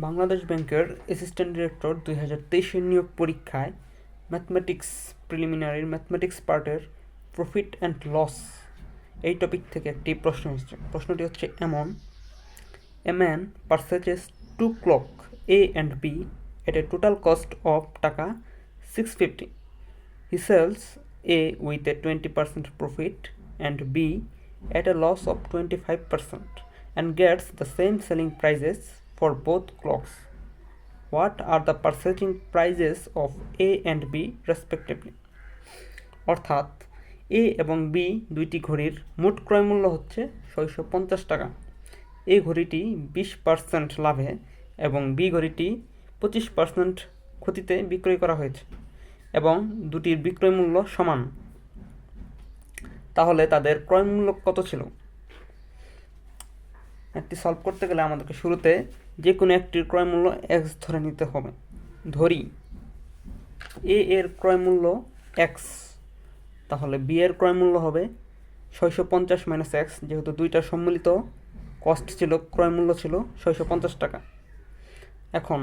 বাংলাদেশ ব্যাংকের assistant director 2023-এর নিয়োগ পরীক্ষায় ম্যাথমেটিক্স প্রিলিমিনারির ম্যাথমেটিক্স পার্টের প্রফিট অ্যান্ড লস এই টপিক থেকে একটি প্রশ্ন এসেছে। প্রশ্নটি হচ্ছে এমন: a man পারচেজেস 2 clock A and B at a total cost of টাকা 650. He sells A with a 20% profit and B at a loss of 25% and gets the same selling prices for both clocks. What are the purchasing prices of A and B respectively? অর্থাৎ এ এবং B দুইটি ঘড়ির মোট ক্রয় মূল্য হচ্ছে 650 টাকা। এই ঘড়িটি 20% লাভে এবং বি ঘড়িটি 25% ক্ষতিতে বিক্রয় করা হয়েছে এবং দুটির বিক্রয় মূল্য সমান। তাহলে তাদের ক্রয় মূল্য কত ছিল? একটি সলভ করতে গেলে আমাদেরকে শুরুতে যে কোনো একটির ক্রয় মূল্য এক্স ধরে নিতে হবে। ধরি এ এর ক্রয় মূল্য এক্স, তাহলে বি এর ক্রয় মূল্য হবে 650 মাইনাস এক্স, যেহেতু দুইটার সম্মিলিত কস্ট ছিল, ক্রয় মূল্য ছিল 650 টাকা। এখন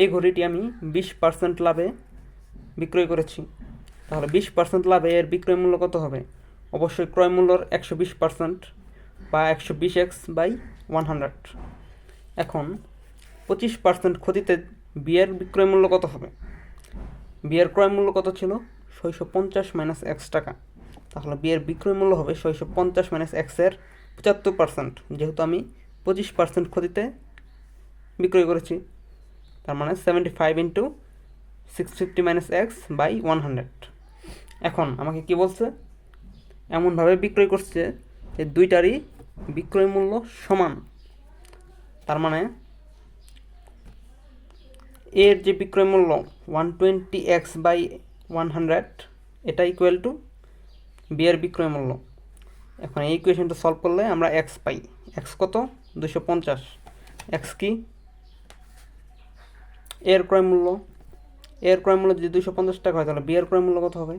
এই ঘড়িটি আমি 20% লাভে বিক্রয় করেছি, তাহলে 20% লাভে এর বিক্রয় মূল্য কত হবে? অবশ্যই ক্রয় মূল্যর 120% বা 120x বাই 100। এখন 25% ক্ষতিতে বিয়ের বিক্রয় মূল্য কত হবে? বিয়ের ক্রয় মূল্য কত ছিল? 650 মাইনাস এক্স টাকা, তাহলে বিয়ের বিক্রয় মূল্য হবে 650 মাইনাস এক্সের 75%, যেহেতু আমি 25% ক্ষতিতে বিক্রয় করেছি, তার মানে 75 ইন্টু 650 মাইনাস এক্স বাই 100। এখন আমাকে কি বলছে? এমনভাবে বিক্রয় করছে যে দুইটারই বিক্রয় মূল্য সমান। তার মানে এর যে বিক্রয় মূল্য 120x বাই 100, এটা ইকুয়াল টু বি এর বিক্রয় মূল্য। এখন এই ইকুয়েশনটা সলভ করলে আমরা এক্স পাই। এক্স কত? 250। এক্স কি? এর ক্রয় মূল্য। এর ক্রয় মূল্য যদি 250 টাকা হয়, তাহলে বি এর ক্রয় মূল্য কত হবে?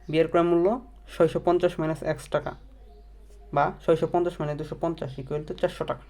বি এর ক্রয় মূল্য 650 মাইনাস এক্স টাকা, বা 650 মাইনাস 250 ইকুয়াল টু 400 টাকা।